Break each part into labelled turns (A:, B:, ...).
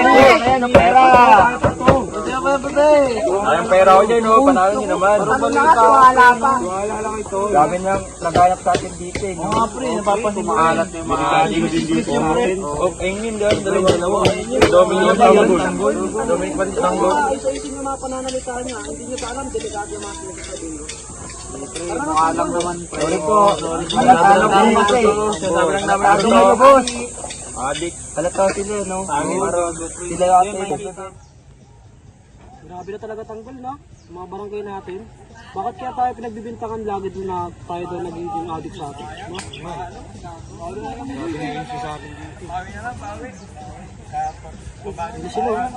A: Ayan ang pera. Ayang pera ko dyan, no? Panalo nyo naman.
B: Wala pa.
A: Grabe niyang naghanap sa atin dito, eh.
C: Mga pre, napapansin mo.
A: Maalat na yung mga ating dito. Oh, ayun doon, dalawa. Dominic pa rin tanggol.
B: Isa-isin yung mga pananalita niya. Hindi niyo pa alam, delikado yung mga sinasabi niyo.
C: Alam naman.
A: Sorry po.
C: Halata lang namin kasi.
A: Sabi lang namin
C: Ato mga boss.
A: Adik.
C: Halata sila, no?
A: Sila ate.
B: Grabe na talaga tanggol, no? Mga barangay natin. Bakit kaya tayo pinagbibintangan lagi doon na tayo doon nagiging addict sa atin? No? Hindi sila.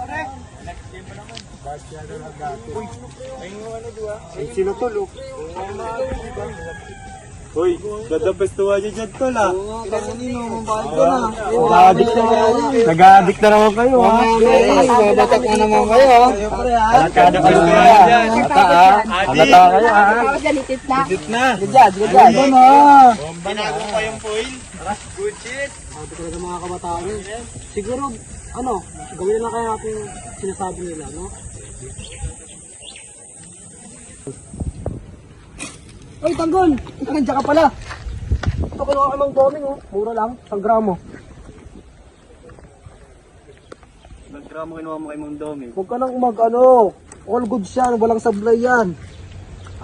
C: Sino tulo? Uy, ganda pestuwa niya dyan tol ah. Nag-addict na naman kayo ha. Babatak na naman kayo ha. Halakado kayo kaya. Halata kayo ha.
B: Ganitid na.
C: Good job. Ano na?
A: Binago pa yung foil. Good shit.
B: Ito talaga mga kabataan yun. Siguro, gawin na kaya natin yung sinasabi nila, no? Ay, tanggol! Nandiyan ka pala! Ito kinuha ka mang doming, oh. Mura lang, 1 gramo.
C: 1 gramo kinuha mo kay Mong Domi.
B: Huwag ka nang all goods yan, walang sablay yan.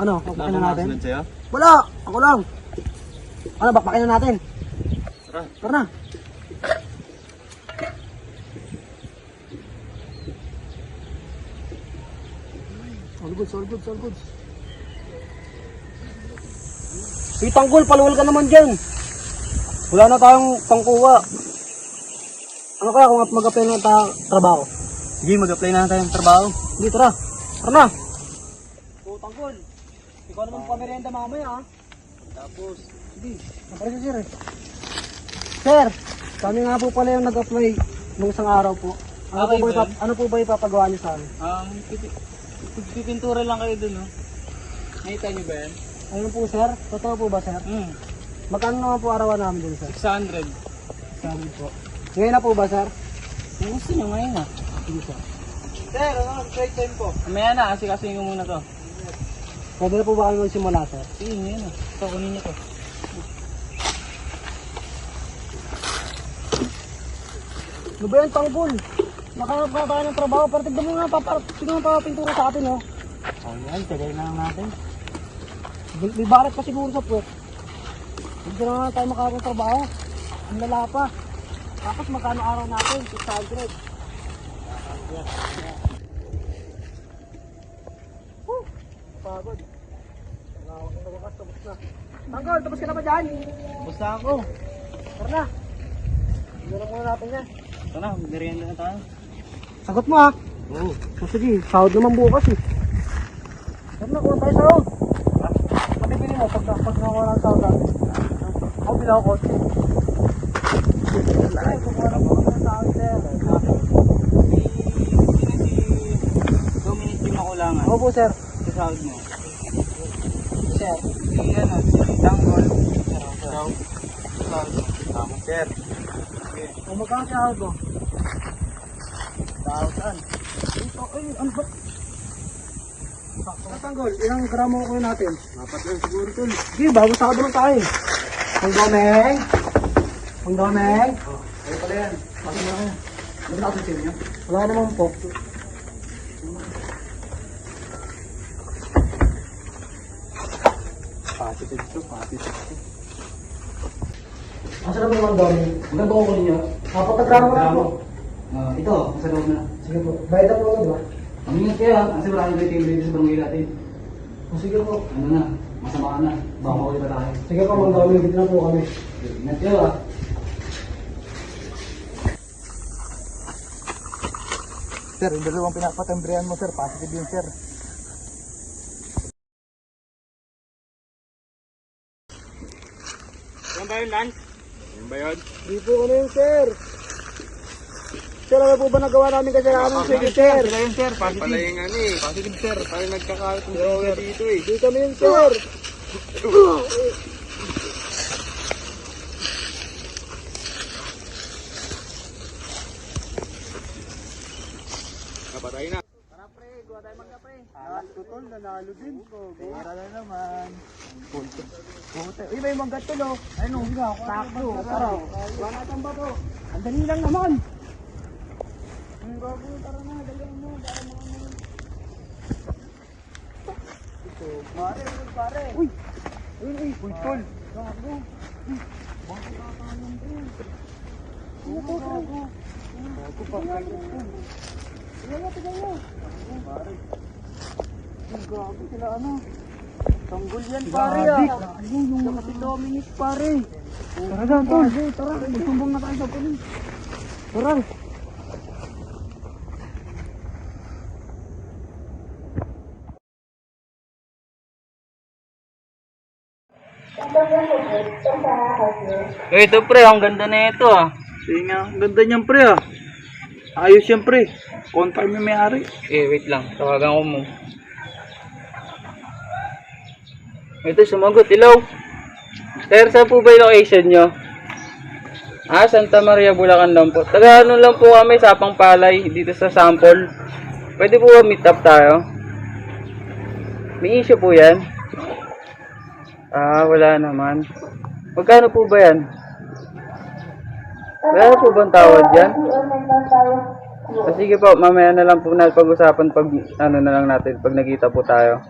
B: Ano, pakpakin na natin?
C: Sa'yo?
B: Wala! Ako lang! Ano, bakpakin na natin? Tara na! All goods. Si Tanggol, paluwal ka naman dyan. Wala na tayong pangkuha. Ano kaya kung mag-apply na tayo trabaho?
C: Sige, mag-apply na tayo ng trabaho.
B: Hindi, tara. Tara na. O, Tanggol. Ikaw naman pamerienda mamaya, ha? Tapos, sige. Napara si sir, eh. Sir, kami nga po pala yung nag-apply nung isang araw po. Ano po ba ipapagawa niyo sa amin?
C: Pipintura lang kayo dun, no? Nakita niyo ba yan?
B: Ayun po, sir. Totoo po ba, sir? Magkano naman po arawan namin dun, sir?
C: 600.
B: Sabi po. Ngayon na po ba, sir?
C: Yung gusto niyo ngayon na.
B: Sige, sir.
C: Sir, trade time po. Mamaya na, kasi mo muna to.
B: Pwede na po ba kami magsimula, sir?
C: Sige, ngayon na. Ito, kunin niyo to.
B: Ano ba yan, Tanggol? Nakahanap na tayo ng trabaho. Pero tignan mo nga, tignan mo papapintura sa atin, oh.
C: Ayan, tagay na lang natin.
B: May barat pa siguro sa puwet. Hindi na nga tayo makakapang trabaho. Ang lala pa. Tapos magkano araw natin? 600. Pagod. Tapos na. Tanggol, tapos ka na ba dyan?
C: Basta ako.
B: Tara na. Hindi na muna natin yan.
C: Ito na, merienda na tayo.
B: Sagot mo, ha? Oo. So, sige, sahod naman bukas, eh. Tara na, kuha tayo sahod. Matibili mo pag nakuha ng sahod natin. Ako bila ako kotse. Ay, kukuha na po ng sahod, sir.
C: Dominic yung makulangan.
B: Ako po, sir.
C: Sa sahod mo.
B: Sir.
C: Yan o, si Tanggol. Tama, sir.
B: Kung magkano sahod mo?
C: 1,000.
B: Ito, ay, ano ba? Tanggol, ilang gramo ko natin?
C: 4 lang siguro tol.
B: Sige, bago sa kadulong tayo. Ang domeng. Ang domeng.
C: Ay pala yan.
B: Bakit na kaya?
C: Ano na ako sa inyo?
B: Wala naman po.
C: Positive to, positive to.
B: Asa na ba naman domeng?
C: Maganda ko ninyo.
B: 4 gramo na po.
C: Ito, nasa loob na.
B: Sige po. Bayad na po ito ba?
C: Ang ingat kayo ha, kasi maraming kayo team dito sa barangay natin.
B: O sige po.
C: Ano na, masama ka na. Baka mawali pa tayo.
B: Sige po, mga domeng. Dito na po kami.
C: Ingat kayo ha.
A: Sir, yung dalawang pinapatembrehan mo, sir. Positive yun, sir.
C: Yan ba yun, Lance? Yan ba yun?
B: Hindi po kami yun, sir. Sir, ano po ba nagawa namin kasalanan? Sige, sir.
C: Sila yun, sir. Positive.
A: Pala yung positive, sir. Tayo nagkakalat ng sir dito, eh.
B: Hindi kami yun, sir.
C: Alas ko tol, nanalo din. Pera na naman. Uy, may mangga tol oh.
B: Ano, takbo, tara. Wala kang bato. Ang dali lang naman. Ang bago, tara na, dali mo. Pare. Uy,
C: Uy, tol.
B: gago. Bakit kakanan ko? Ano to, gago?
C: Bago pa kayo.
B: Tignan mo.
C: Pare.
B: Ang gago sila ano.
C: Tanggol yan
B: Pare
C: pare
B: ah.
C: ah.
B: Yung si Dominic pare. Tara dyan, tol. Tara, magsumbong na tayo sa pulis. Tara.
A: Ito pre, ang ganda na ito ah.
C: Sige nga, ang ganda niyan pre ah. Ayos yan pre. Kontak mo may-ari.
A: Wait lang. Tawagan ko mo. Ito, sumagot. Hello? Sir, saan po ba yung location nyo? Santa Maria, Bulacan lang po. Taga ano lang po kami, Sapang Palay, dito sa Sample. Pwede po ba meet up tayo? May issue po yan? Wala naman. Magkano po ba yan? Wala po bang tawad yan? Sige po, mamaya na lang po natin pag-usapan pag ano na lang natin, pag nagkita po tayo.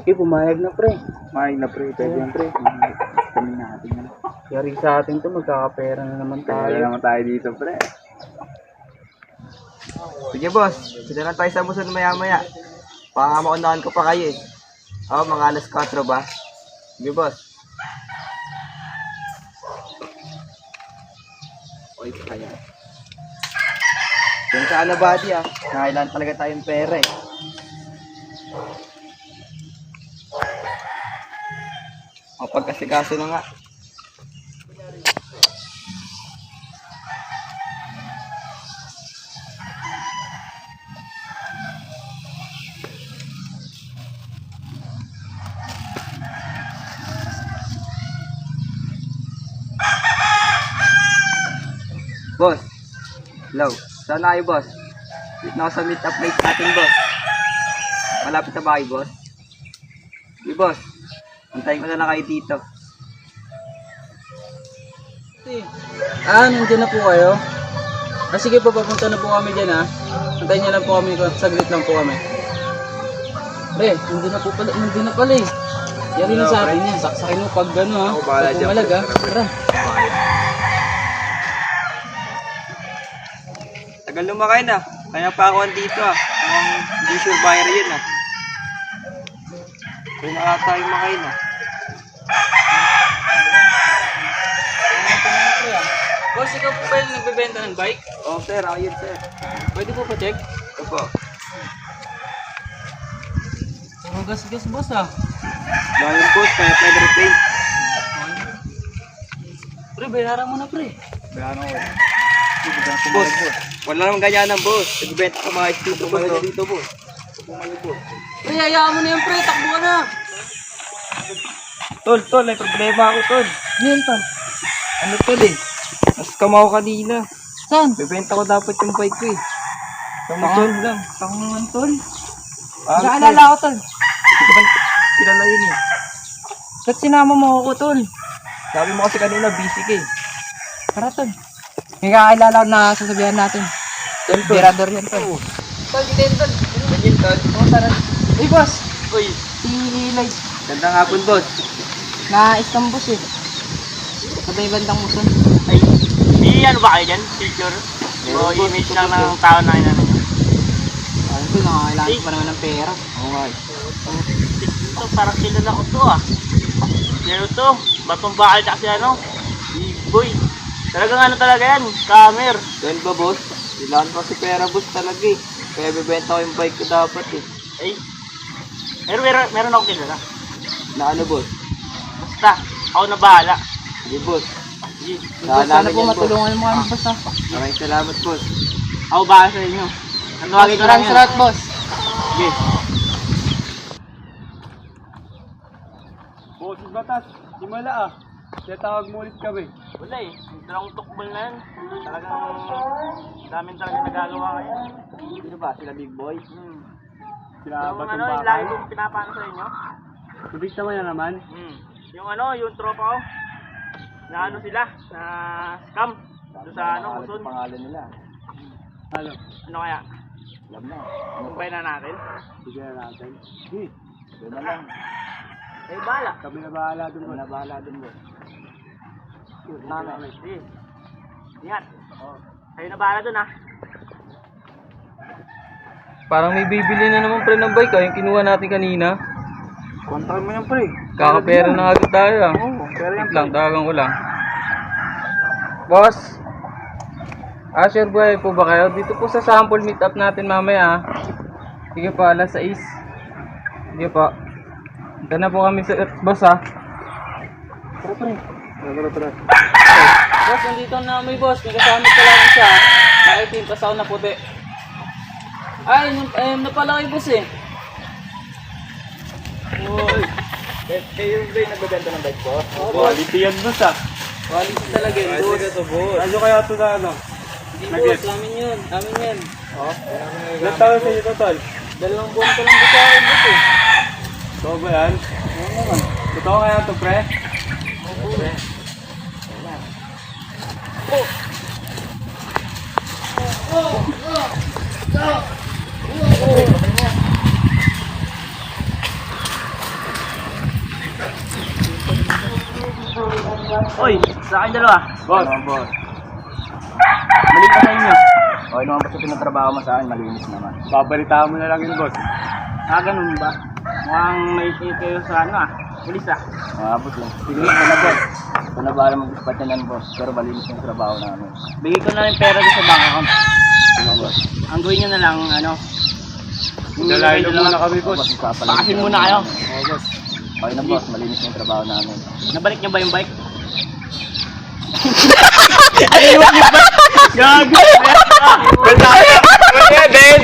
A: Sige, pumayag na pre.
C: Mahig na pre, pwede yan pre. Kami natin yan.
A: Yari sa atin to, magkakapera na naman
C: Tayo
A: tayo.
C: naman tayo dito pre.
D: Sige boss, sila lang tayo sa musun maya-maya. Baka maunahan ko pa kayo eh. Mga alas 4 ba? Sige boss. Oy, kaya. Yung sa body ah, kailan talaga tayong pera eh. Mapagkasikaso na nga. Boss, hello. Saan na kayo, boss? Dito na ako sa meet up place natin, boss. Malapit na ba kayo, boss? Sige, boss. Antayin ko na lang kayo dito.
A: Nandiyan na po kayo? Sige po, papunta na po kami dyan ha. Antayin niyo lang po kami, saglit lang po kami. Pre, nandun na pala eh. Yan rin ang sabi niya, saksakin mo pag gano'n ha.
D: Ako bahala
A: Pag
D: dyan,
A: umalag ha.
D: pre.
A: Tara.
D: Tagal lumakay na. Kaya pa ako andito ah. Mukhang hindi sure buyer yun ah. Kaya na ata yung makay na.
A: Boss, ikaw po ba yung nagbebenta ng bike?
D: Oh sir, ako yun sir.
A: Pwede po pa-check?
D: Ito po.
A: Ang gas-gas boss ha.
D: Dahil boss, kaya pwede repaint.
A: Pre, bayaran mo na pre.
C: Bayan ako.
D: Boss, wala namang ganyan ng boss. Nagbenta ko mga estito ko na dito boss.
A: Pre, hayaan mo na yan pre, takbo ka na.
D: Tol, may problema ako tol.
A: Yan tol.
D: Ano tol eh? Mas kamaw kanina.
A: Saan?
D: Bebenta ko dapat yung bike ko eh. Kamusun lang.
A: Tangan tol.
D: Naalala ko tol. Hindi ba kilala yun eh.
A: Ba't sinama mo ako tol?
D: Sabi mo kasi kanina busy ka eh.
A: Tara tol. May kakilala na sasabihan natin.
D: Tol,
A: Birador yan tol.
D: Tol, dito tol. Ganyan tol.
A: Oo, tara. Uy boss,
D: Uy,
A: si Lloyd.
D: gandang hapon boss.
A: Na-scam boss eh. Sabay bandang muson.
E: Ay, di ano ba kayo dyan? Picture? O image lang ng tao na yun.
A: Alam ko, nakakailangan pa naman ng pera.
D: Oo nga eh.
E: Ito, parang kilala ko to ah. Pero to, batong bakal kasi ano? Boy. Talagang ano talaga yan, camera.
D: Ganun ba boss? Kailangan ko si pera boss talaga eh. Kaya bebenta ko yung bike ko dapat eh.
E: Ay, meron ako kilala.
D: Na ano boss?
E: Basta, ako na bahala.
D: Sige boss.
E: Sige,
A: Boss, sana po matulungan mo kami boss ha.
D: Maraming salamat boss.
E: ako bahala sa inyo. Ang tawagin ko lang
A: Maraming
E: yan.
A: salamat boss.
E: Sige.
C: Boses batas. Simala ah. Kaya tawag mo ulit kami.
E: Wala eh. Yung dalawang tukbol na yan. Talagang daming talaga nagagawa ngayon.
D: Sino ba? Sila big boy?
C: Sila
E: Yung
C: Batong
E: ano, yung
C: Bakal.
E: lagi kong pinapano sa inyo.
C: Ibig naman yan naman.
E: Yung ano, yung tropa ko. Na ano sila, na scam. Doon sa ano, Quezon.
D: Pangalan nila.
C: Ano?
E: Ano kaya?
D: Alam na.
E: Kumpay na natin.
C: Sige na natin. Sige.
D: Doon na lang.
E: Eh, bala.
C: Kami na bahala dun
D: Doon
C: mo.
D: na bahala dun boss.
C: Namin.
E: Sige. Ingat. Kayo na bala dun ah.
A: Parang may bibili na naman pre ng bike yung kinuha natin kanina.
C: Kontakin mo yan pre.
A: Kakapera na agad tayo ah.
C: Pero
A: Wait lang, tawagan ko lang. Boss! Sure buhay po ba kayo? Dito po sa sample meetup natin mamaya ah. Sige po, alas 6. Sige po. Ito na po kami sa boss ah.
C: Tara.
A: Boss, nandito na may boss. May kasama pa lang siya. Nakaitim, tas ako na puti. Ay, na pala kayo boss eh.
D: Uy! Kayo ba yung nagbebenta ng bike boss?
C: Quality yan boss ah.
A: Quality talaga yun, boss.
C: Ano kaya ito na ano?
A: Hindi boss, amin yun. Amin yan.
C: Ilan taon sa inyo total?
A: 2 buwan ko lang sa akin boss eh.
C: Totoo ba yan?
A: Oo naman.
C: Totoo kaya ito pre?
A: Oo, pre.
E: Oy, sa akin dalawa.
C: Boss,
D: boss.
C: mali ka sa inyo.
D: Okay naman ba sa pinatrabaho mo sa akin? Malinis naman.
C: Babalitaan mo na lang yun boss.
E: Ah, ganun ba? Mukhang may kayo sa ano ah. Pulis ah.
D: Maabot lang. Sige, ito na boss. Ito na bahala mag-dispatch yan boss. Pero malinis yung trabaho namin.
E: Bigay ko na lang pera doon sa bank account.
D: Sige boss.
E: Ang gawin nyo na lang, ano.
C: Dalahin mo muna kami boss.
E: Pakasin muna kayo.
C: Oo boss.
D: Okay na boss, malinis yung trabaho namin.
E: Nabalik nyo ba yung bike?
C: Gago! Wala din!